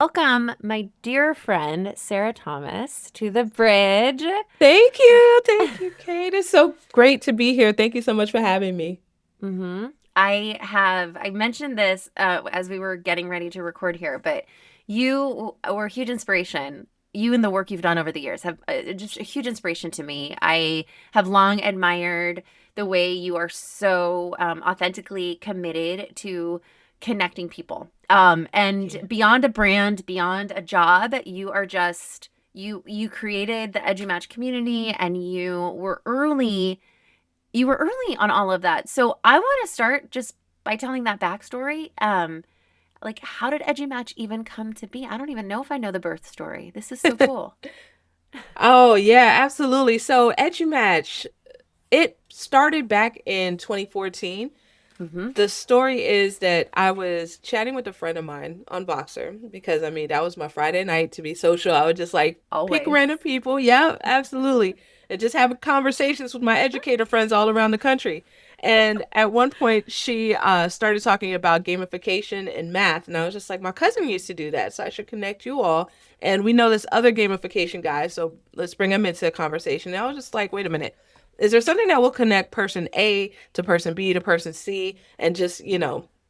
Welcome, my dear friend Sarah Thomas, to the bridge. Thank you. Thank you, Kate. It's so great to be here. Thank you so much for having me. hmm I mentioned this as we were getting ready to record here, but you were a huge inspiration. You and the work you've done over the years have just a huge inspiration to me. I have long admired the way you are so authentically committed to connecting people. Thank And you. beyond a brand, beyond a job, you are just you created the EduMatch community, and you were early on all of that. So I want to start just by telling that backstory. Like, how did EduMatch even come to be? I don't even know if I know the birth story. This is so cool. Oh, yeah, absolutely. So, EduMatch, it started back in 2014. Mm-hmm. The story is that I was chatting with a friend of mine on Voxer because I mean, that was my Friday night to be social. I would just like pick Always. random people. Yeah, absolutely. And just have conversations with my educator friends all around the country. And at one point, she started talking about gamification and math. And I was just like, my cousin used to do that. So I should connect you all. And we know this other gamification guy. So let's bring him into the conversation. And I was just like, wait a minute, is there something that will connect person A to person B to person C and just,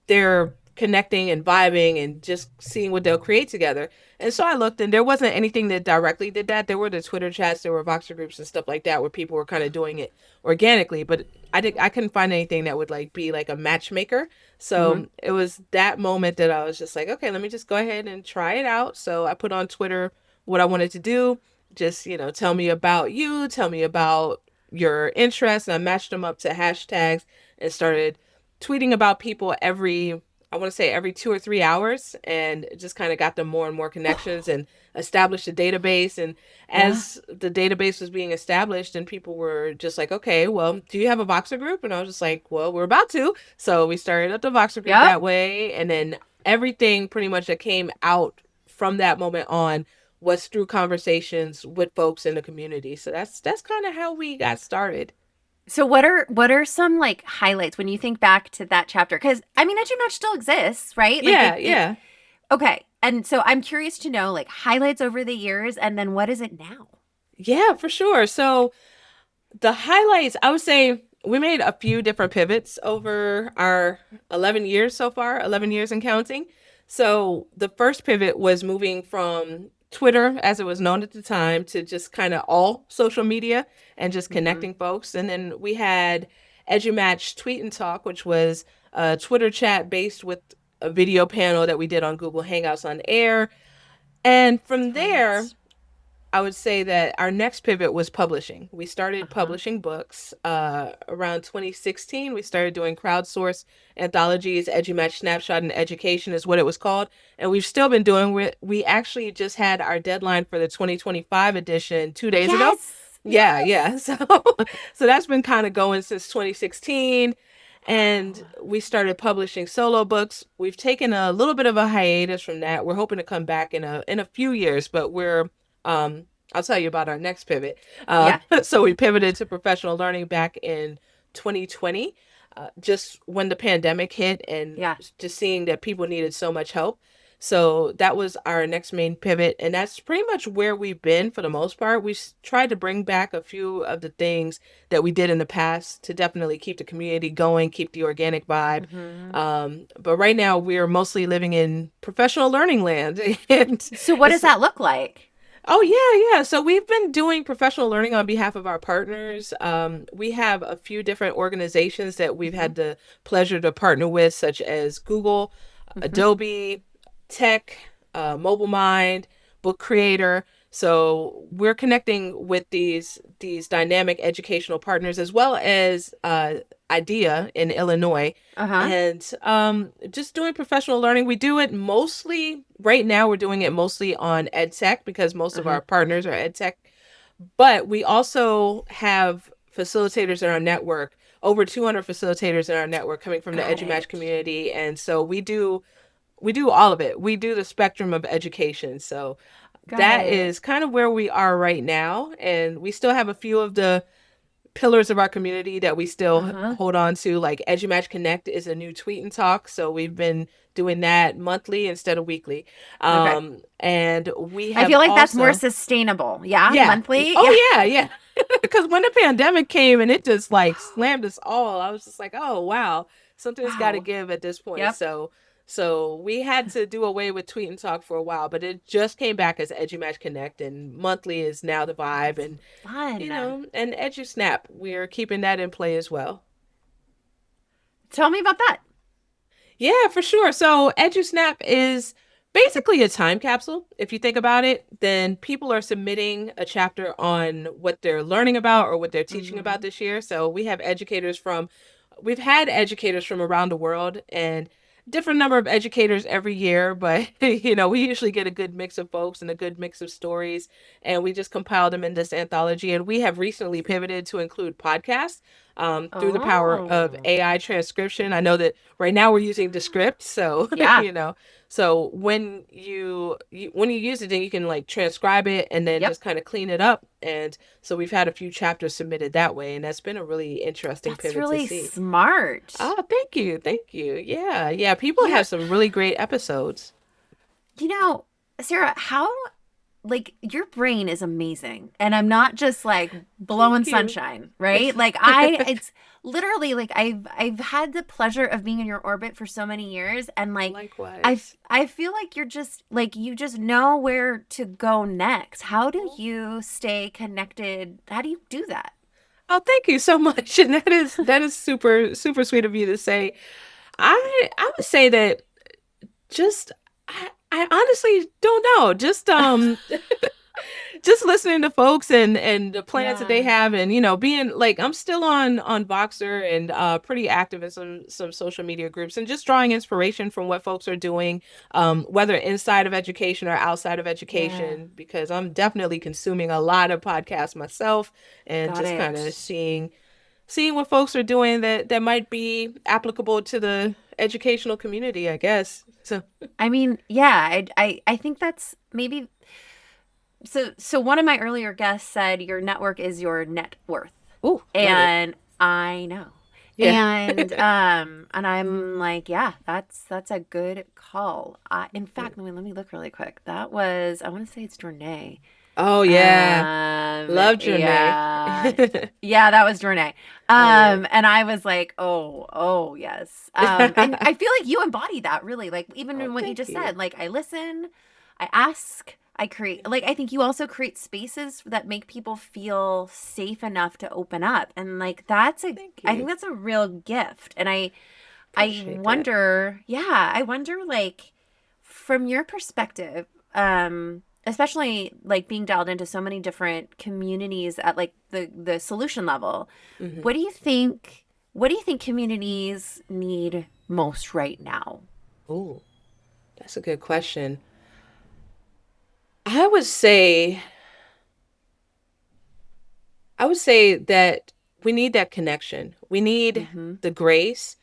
they're connecting and vibing and just seeing what they'll create together. And so I looked and there wasn't anything that directly did that. There were the Twitter chats, there were Voxer groups and stuff like that where people were kind of doing it organically, but I couldn't find anything that would like be like a matchmaker. Mm-hmm. So it was that moment that I was just like, okay, let me just go ahead and try it out. So I put on Twitter what I wanted to do. Just, tell me about you, tell me about your interests. And I matched them up to hashtags and started tweeting about people I want to say every 2 or 3 hours, and just kind of got them more and more connections and established a database. And Yeah. as the database was being established, and people were just like, okay, well, do you have a Voxer group? And I was just like, well, we're about to. So we started up the Voxer group Yep. that way. And then everything pretty much that came out from that moment on was through conversations with folks in the community. So that's kind of how we got started. So what are some like highlights when you think back to that chapter? Because I mean, EduMatch still exists, right? Like Yeah, it. yeah. Okay. And so I'm curious to know like highlights over the years, and then what is it now? Yeah, for sure. So the highlights, I would say we made a few different pivots over our 11 years so far, 11 years and counting. So the first pivot was moving from Twitter, as it was known at the time, to just kind of all social media and just Mm-hmm. connecting folks. And then we had EduMatch Tweet and Talk, which was a Twitter chat based with a video panel that we did on Google Hangouts on air. And from there, Right. I would say that our next pivot was publishing. We started Uh-huh. publishing books around 2016. We started doing crowdsource anthologies. EduMatch Snapshot and Education is what it was called. And we've still been doing it. We actually just had our deadline for the 2025 edition 2 days ago. Yes. Yeah, Yes. yeah. So that's been kind of going since 2016. And Wow. we started publishing solo books. We've taken a little bit of a hiatus from that. We're hoping to come back in a few years, but um I'll tell you about our next pivot. Yeah. So we pivoted to professional learning back in 2020, just when the pandemic hit and Yeah. just seeing that people needed so much help. So that was our next main pivot, and that's pretty much where we've been for the most part. We tried to bring back a few of the things that we did in the past to definitely keep the community going, keep the organic vibe. hmm But right now we're mostly living in professional learning land, and So what does it's that look like? Oh yeah, yeah. So we've been doing professional learning on behalf of our partners. We have a few different organizations that we've hmm had the pleasure to partner with, such as Google, hmm Adobe, Tech, Mobile Mind, Book Creator. So we're connecting with these dynamic educational partners as well as IDEA in Illinois, Uh-huh. and just doing professional learning. We do it mostly right now. We're doing it mostly on ed tech because most of Uh-huh. our partners are ed tech, but we also have facilitators in our network, over 200 facilitators in our network coming from the Got EduMatch it. community. And so we do all of it. We do the spectrum of education. So Got that it. is kind of where we are right now. And we still have a few of the pillars of our community that we still Uh-huh. hold on to. Like EduMatch Connect is a new tweet and talk, so we've been doing that monthly instead of weekly. Okay. And we I have feel like that's more also, sustainable. Yeah, yeah, monthly. Yeah. oh yeah. Because when the pandemic came and it just like slammed us all, I was just like, oh wow, something's got to Wow. give at this point. Yep. So we had to do away with tweet and talk for a while, but it just came back as EduMatch Connect, and monthly is now the vibe. That's And fun. and EduSnap, we're keeping that in play as well. Tell me about that. Yeah, for sure. So EduSnap is basically a time capsule. If you think about it, then people are submitting a chapter on what they're learning about or what they're teaching about Hmm. this year. So we've had educators from around the world and different number of educators every year, but we usually get a good mix of folks and a good mix of stories, and we just compile them in this anthology. And we have recently pivoted to include podcasts through the power of Oh, AI transcription. I know that right now we're using Descript, so yeah. so when you use it, then you can like transcribe it and then Yep. just kind of clean it up. And so we've had a few chapters submitted that way, and that's been a really interesting That's pivot to really see. smart. Oh, thank you. Yeah, people Yeah. have some really great episodes. You know, Sarah, how like your brain is amazing. And I'm not just like blowing Thank you. sunshine, right? Like I it's literally like I've had the pleasure of being in your orbit for so many years, and like Likewise. I feel like you're just like you just know where to go next. How do Oh, you stay connected? How do you do that? thank you so much. And that is super super sweet of you to say. I would say that just I honestly don't know. Just listening to folks and the plans that they Yeah. have, and being like, I'm still on Voxer and pretty active in some social media groups, and just drawing inspiration from what folks are doing, whether inside of education or outside of Yeah. education, because I'm definitely consuming a lot of podcasts myself, and Got just kind of it. seeing what folks are doing that might be applicable to the educational community, I guess. So I mean, yeah, I think that's maybe so one of my earlier guests said your network is your net worth. ooh, love it. And I know. Yeah. And I'm like, yeah, that's a good call. In fact, let me look really quick. That was I want to say it's Jornay. Oh yeah. Love Janae. Yeah. Yeah, that was Jornay. Oh yeah. And I was like, oh yes. And I feel like you embody that really, like even Oh, in what you thank just you. said, like I listen, I ask, I create, like I think you also create spaces that make people feel safe enough to open up. And like Thank I think you. that's a real gift. And I Appreciate that. wonder, yeah, I wonder like from your perspective, especially like being dialed into so many different communities at like the solution level, Hmm. what do you think communities need most right now? Ooh, that's a good question. I would say I would say that we need that connection. We need Hmm. the grace.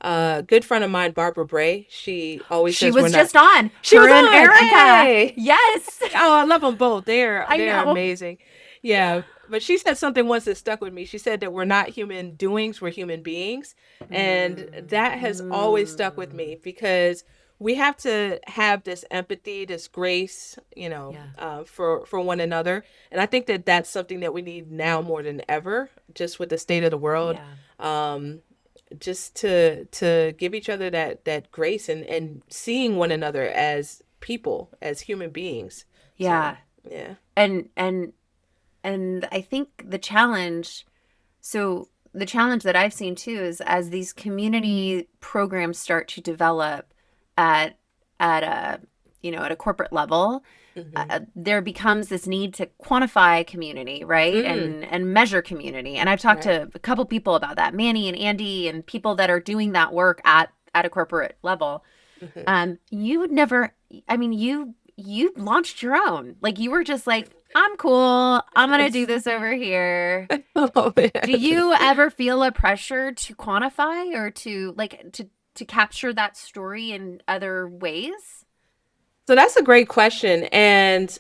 A good friend of mine, Barbara Bray, she always She says we're was not. just on, She was her and on. Erica. Hey. Yes. Oh, I love them both. They're I they're know. amazing. Yeah, but she said something once that stuck with me. She said that we're not human doings, we're human beings. And that has always stuck with Mm. me because we have to have this empathy, this grace, Yeah. for one another. And I think that that's something that we need now more than ever, just with the state of the world. Yeah. Um, just to give each other that grace and seeing one another as people, as human beings. So, Yeah. yeah. And I think the challenge that I've seen too is as these community programs start to develop at a at a corporate level, Hmm. there becomes this need to quantify community, right? Mm, And measure community. And I've talked right. to a couple people about that, Manny and Andy, and people that are doing that work at a corporate level. Hmm. You would never, I mean, you launched your own. Like you were just like, I'm cool. I'm gonna do Yes. this over here. Oh, Do yes. you ever feel a pressure to quantify or to like to capture that story in other ways? So that's a great question. And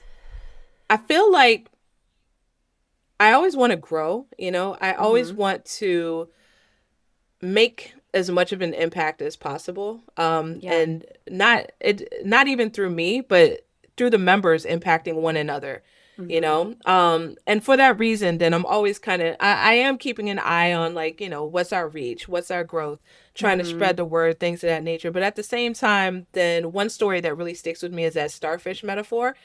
I feel like I always want to grow, you know. I always Mm-hmm. want to make as much of an impact as possible. Yeah. And not even through me, but through the members impacting one another, you Mm-hmm. know. And for that reason, then I'm always kind of I am keeping an eye on, like, you know, what's our reach, what's our growth, trying to Mm-hmm. spread the word, things of that nature. But at the same time, then one story that really sticks with me is that starfish metaphor.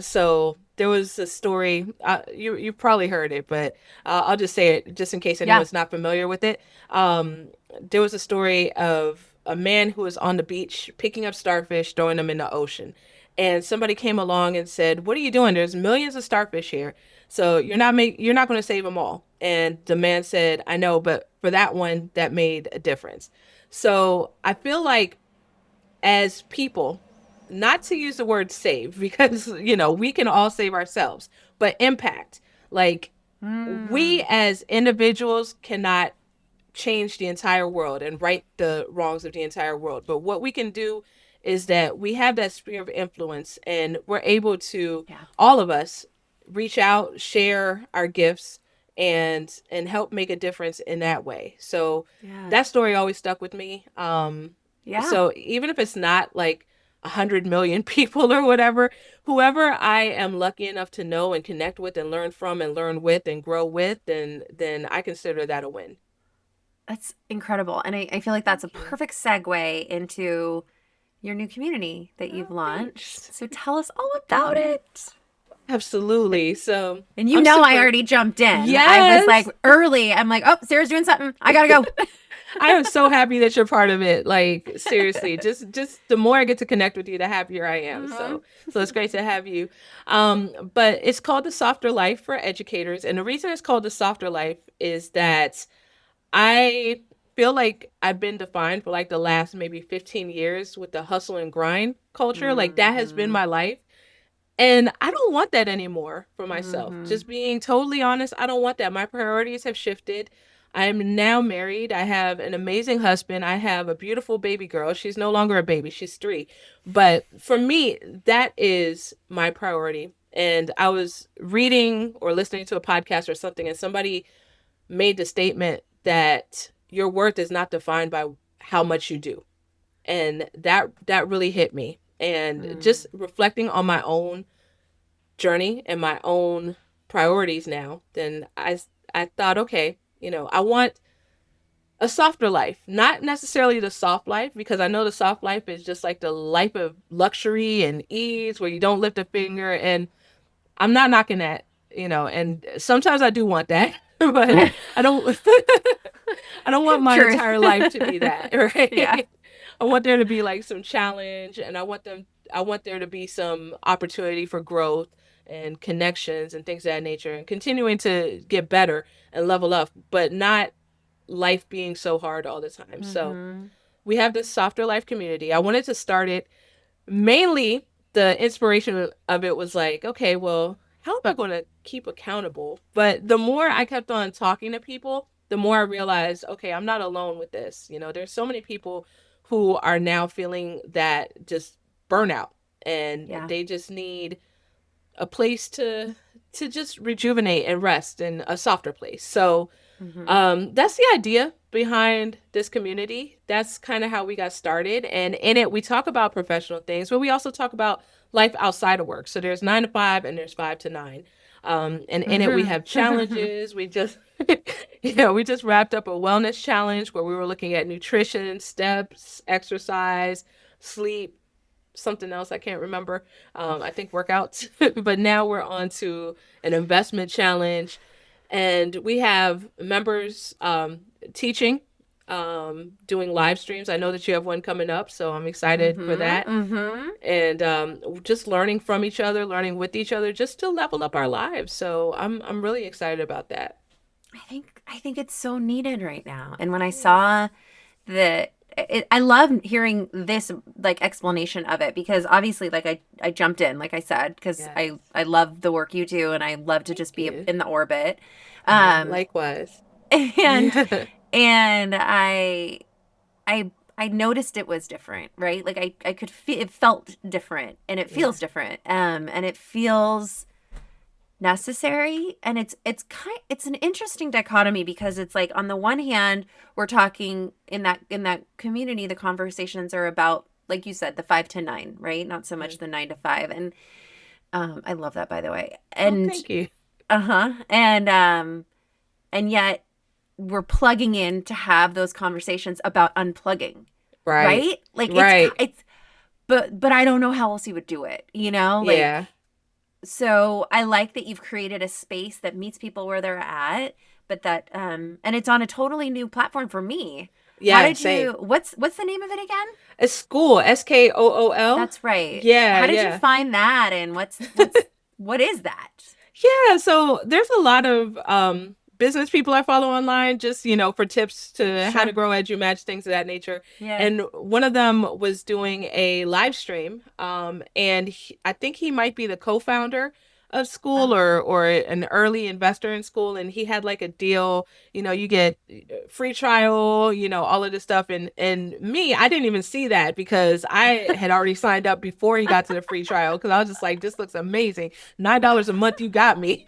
So there was a story, you probably heard it, but I'll just say it just in case Yeah. anyone's not familiar with it. um, there was a story of a man who was on the beach picking up starfish, throwing them in the ocean. And somebody came along and said, "What are you doing? There's millions of starfish here. So you're not going to save them all." And the man said, "I know, but for that one, that made a difference." So I feel like, as people, not to use the word save, because, you know, we can all save ourselves, but impact. Like, we Mm. as individuals cannot change the entire world and right the wrongs of the entire world. But what we can do is that we have that sphere of influence, and we're able to, Yeah. all of us, reach out, share our gifts, and help make a difference in that way. So Yeah. that story always stuck with me. Yeah. So even if it's not like 100 million people or whatever, whoever I am lucky enough to know and connect with and learn from and learn with and grow with, then I consider that a win. That's incredible. And I feel like that's a Thank you. perfect segue into your new community that you've Oh, launched. thanks. So tell us all about it. Absolutely. So And you I'm know, I super. already jumped in. I was like Yes. early. I'm like, oh, Sarah's doing something. I gotta go. I am so happy that you're part of it. Like, seriously, just the more I get to connect with you, the happier I am. Hmm. So it's great to have you. But it's called the Softer Life for Educators, and the reason it's called the Softer Life is that I feel like I've been defined for like the last maybe 15 years with the hustle and grind culture. Like, that has been Hmm. my life. And I don't want that anymore for myself. Hmm. Just being totally honest, I don't want that. My priorities have shifted. I'm now married. I have an amazing husband. I have a beautiful baby girl. She's no longer a baby, she's 3. But for me, that is my priority. And I was reading or listening to a podcast or something, and somebody made the statement that your worth is not defined by how much you do. And that really hit me. And just Mm. reflecting on my own journey and my own priorities now, then I thought, okay, you know, I want a softer life, not necessarily the soft life, because I know the soft life is just like the life of luxury and ease where you don't lift a finger. And I'm not knocking that, you know, and sometimes I do want that, but I don't I don't want my Truth. entire life to be that, Yeah. right? I want there to be like some challenge, and I want there to be some opportunity for growth and connections and things of that nature, and continuing to get better and level up, but not life being so hard all the time. So Hmm. we have this softer life community. I wanted to start it mainly. The inspiration of it was like, okay, well, how am I going to keep accountable? But the more I kept on talking to people, the more I realized, okay, I'm not alone with this. You know, there's so many people who are now feeling that just burnout, and Yeah. they just need a place to just rejuvenate and rest, in a softer place. So Hmm. that's the idea behind this community. That's kind of how we got started. And in it, we talk about professional things, but we also talk about life outside of work. So there's 9 to 5 and there's 5 to 9. And in it, we Hmm. have challenges. We just, we just wrapped up a wellness challenge where we were looking at nutrition, steps, exercise, sleep, something else I can't remember. I think workouts. But now we're on to an investment challenge, and we have members teaching, doing live streams. I know that you have one coming up, so I'm excited for Hmm. that. Hmm. And just learning from each other, learning with each other, just to level up our lives. So I'm really excited about that. I think it's so needed right now. And when I saw I love hearing this like explanation of it because obviously like I jumped in like I said because Yes. I love the work you do and I love to Thank just be you. in the orbit. Oh, Um likewise. and Yeah. and I noticed it was different, right? Like I could feel it felt different and it Yeah. feels different. And it feels necessary, and it's an interesting dichotomy because it's like on the one hand we're talking in that community, the conversations are about, like you said, the 5 to 9, right? Not so much Mhm. the 9 to 5. And I love that, by the way. Oh, And thank you. uh-huh. And yet we're plugging in to have those conversations about unplugging, Right. right? Like Right. it's but I don't know how else you would do it, you know? Yeah. Like, so I like that you've created a space that meets people where they're at, but that and it's on a totally new platform for me. How Yeah, did same. you what's the name of it again? It's school, School. That's right. Yeah, How did you yeah. find that, and what is that? Yeah, so there's a lot of business people I follow online just, for tips to how to Sure. grow EduMatch, things of that nature. Yeah. And one of them was doing a live stream. And I think he might be the co-founder of school Oh. or an early investor in school. And he had like a deal, you get free trial, all of this stuff. And me, I didn't even see that because I had already signed up before he got to the free trial because I was just like, this looks amazing. $9 a month, you got me.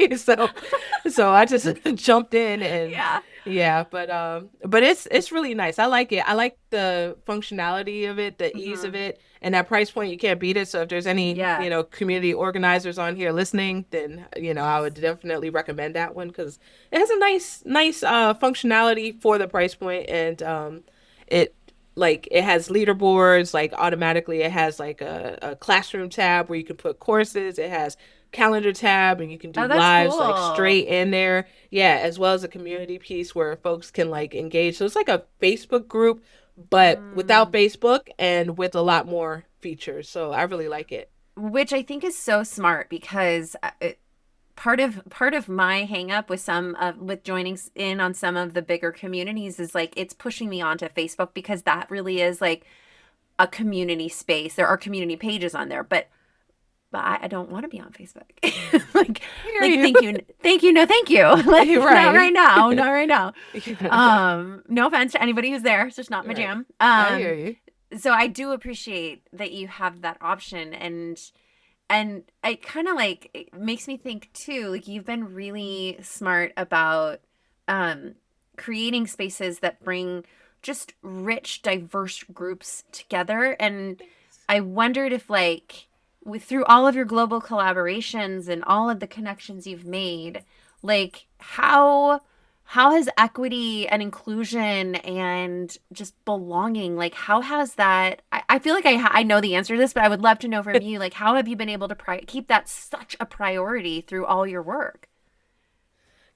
So I just jumped in and Yeah. yeah, but it's really nice. I like it. I like the functionality of it, the ease of Hmm. it, and that price point, you can't beat it. So if there's any, Yeah. community organizers on here listening, then I would definitely recommend that one because it has a nice functionality for the price point, and it like it has leaderboards, like automatically it has like a classroom tab where you can put courses. It has calendar tab and you can do Oh, that's lives like cool. straight in there. Yeah, as well as a community piece where folks can like engage. So it's like a Facebook group, but without Mm. Facebook and with a lot more features. So I really like it. Which I think is so smart because part of my hang up with some of with joining in on some of the bigger communities is like it's pushing me onto Facebook because that really is like a community space. There are community pages on there, but I don't want to be on Facebook. like I hear like you. thank you, no thank you. You're Like not right right. now, not right now. Yeah. No offense to anybody who's there, it's just not my Right. jam. I hear you. So I do appreciate that you have that option, and it kind of like it makes me think too, like you've been really smart about um creating spaces that bring just rich, diverse groups together. And I wondered if like with through all of your global collaborations and all of the connections you've made, like how has equity and inclusion and just belonging, like how has that, I feel like I know the answer to this, but I would love to know from you, like how have you been able to keep that such a priority through all your work?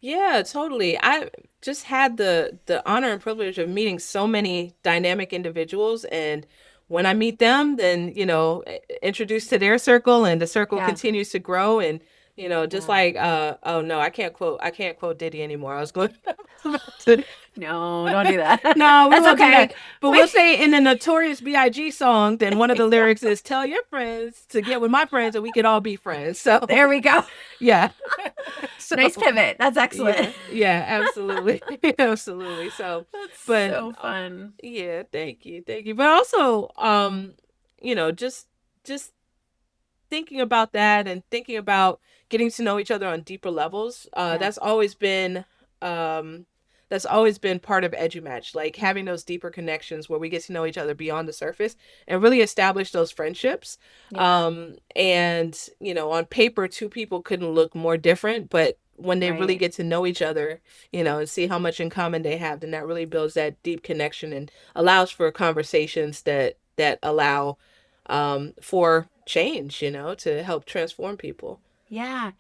Yeah, totally. I just had the honor and privilege of meeting so many dynamic individuals, and when I meet them, then introduced to their circle, and the circle Yeah. continues to grow, and just Yeah. like oh no, I can't quote Diddy anymore. I was going I was about to No, don't do that. no, we That's won't do okay. that. But we'll say in the Notorious B.I.G. song, then one of the lyrics is tell your friends to get with my friends and we could all be friends. So There we go. yeah. Nice So pivot. That's excellent. yeah, yeah, absolutely. Absolutely. So, That's but so fun. yeah, thank you. Thank you. But also, just thinking about that and thinking about getting to know each other on deeper levels, Yeah. um that's always been part of EduMatch, like having those deeper connections where we get to know each other beyond the surface and really establish those friendships. Yeah. And on paper, two people couldn't look more different, but when they really Right. get to know each other, and see how much in common they have, then that really builds that deep connection and allows for conversations that allow for change, to help transform people. Yeah.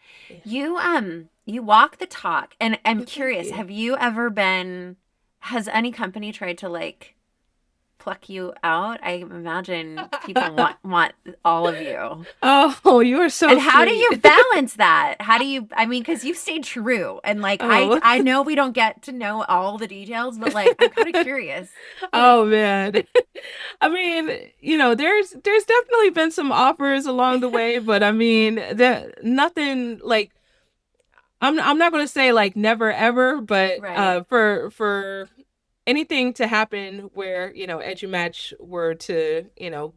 Yeah. You walk the talk, and I'm Well, thank curious, you. have you ever been has any company tried to like pluck you out? I imagine people want all of you. Oh, you are so And how do sweet. you balance that? How do you, I mean, because you've stayed true, and like Oh. I know we don't get to know all the details, but like I'm kind of curious. Oh man. I mean, there's definitely been some offers along the way, but I mean, nothing like I'm not going to say like never ever, but Right. for anything to happen where, EduMatch were to,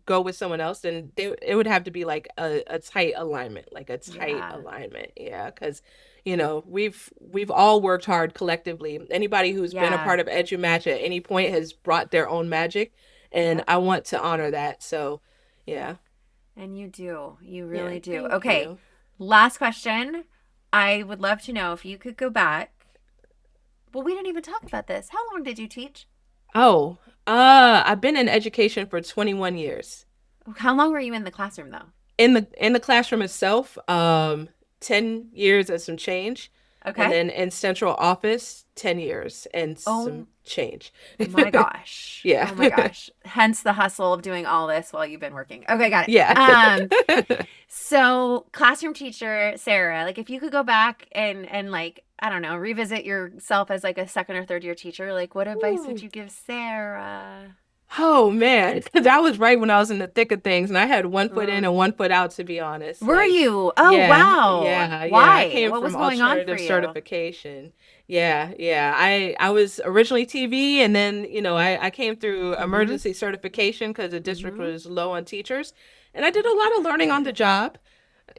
go with someone else, then it would have to be like a tight alignment, like a tight Yeah. alignment. Yeah, because we've all worked hard collectively. Anybody who's been a Yeah. part of EduMatch at any point has brought their own magic, and Yep. I want to honor that. So, yeah. And you do. You Yeah, really do. thank Okay. you. Last question. I would love to know if you could go back. Well, we didn't even talk about this. How long did you teach? Oh, I've been in education for 21 years. How long were you in the classroom though? In the classroom itself, 10 years and some change. And Okay. then in central office, 10 years and Oh some change. my gosh. Yeah. Oh my gosh. Hence the hustle of doing all this while you've been working. Okay, got Yeah. it. So classroom teacher Sarah, like if you could go back and like I don't know, revisit yourself as like a second or third year teacher, like what advice would Ooh. you give Sarah? Oh man, that was right when I was in the thick of things, and I had one foot in Uh, and one foot out, to be honest. were Like, you? Oh yeah, wow. yeah. I Why? came What was from going on for alternative you? certification. Yeah, yeah. I was originally TV, and then I came through Mm-hmm. emergency certification because the district Mm-hmm. was low on teachers, and I did a lot of learning on the job.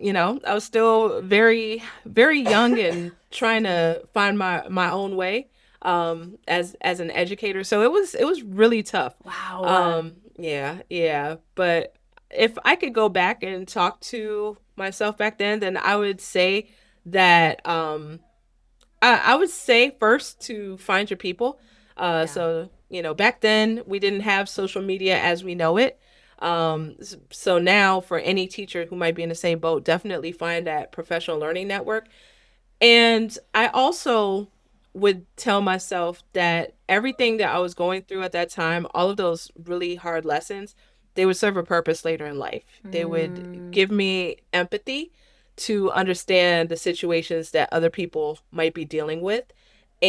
I was still very, very young and trying Excuse me. to find my own way as an educator. So it was really tough. Wow. Yeah, yeah. But if I could go back and talk to myself back then I would say that I would say first to find your people. Yeah. So, back then we didn't have social media as we know it. So now for any teacher who might be in the same boat, definitely find that professional learning network. And I also would tell myself that everything that I was going through at that time, all of those really hard lessons, they would serve a purpose later in life. They would Mm, give me empathy to understand the situations that other people might be dealing with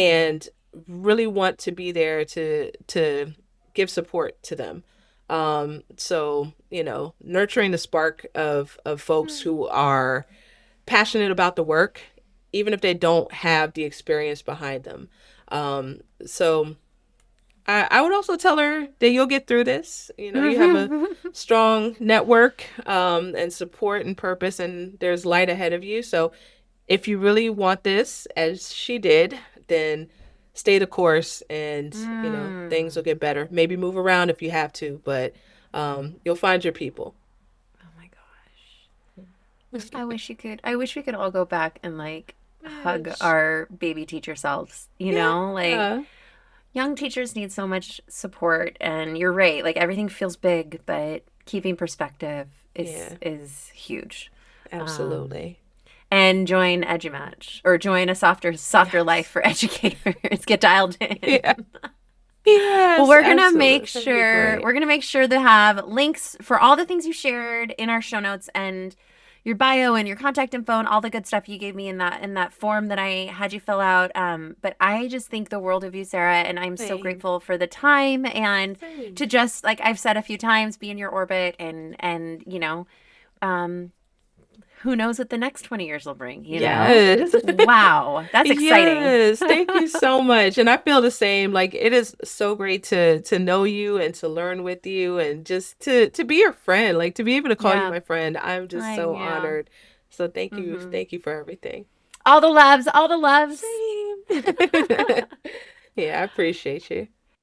yeah. and really want to be there to give support to them. So, nurturing the spark of folks who are passionate about the work, even if they don't have the experience behind them. So I would also tell her that you'll get through this. You have a strong network and support and purpose, and there's light ahead of you. So if you really want this, as she did, then stay the course and, things Mm. will get better. Maybe move around if you have to, but you'll find your people. Oh my gosh. I wish we could all go back and like hug Yes. our baby teacher selves, you know? Like Yeah, young teachers need so much support and you're right. Like everything feels big, but keeping perspective is yeah, is huge. Um absolutely. and join EduMatch or join a softer life Yes. for educators. Get dialed in. Yeah. Well, Yes, absolutely. That'd be great. we're gonna make sure to have links for all the things you shared in our show notes and your bio and your contact info and all the good stuff you gave me in that form that I had you fill out. But I just think the world of you, Sarah, and I'm so Same. grateful for the time and Same. to just like I've said a few times, be in your orbit and um, who knows what the next 20 years will bring, you know? Yes. Wow, that's exciting. Yes. Thank you so much. And I feel the same. Like it is so great to know you and to learn with you and just to be your friend, like to be able to call you Yeah, my friend. I'm just I so know. honored. So thank you. Hmm. Thank you for everything. All the loves, all the loves. Same. Yeah, I appreciate you.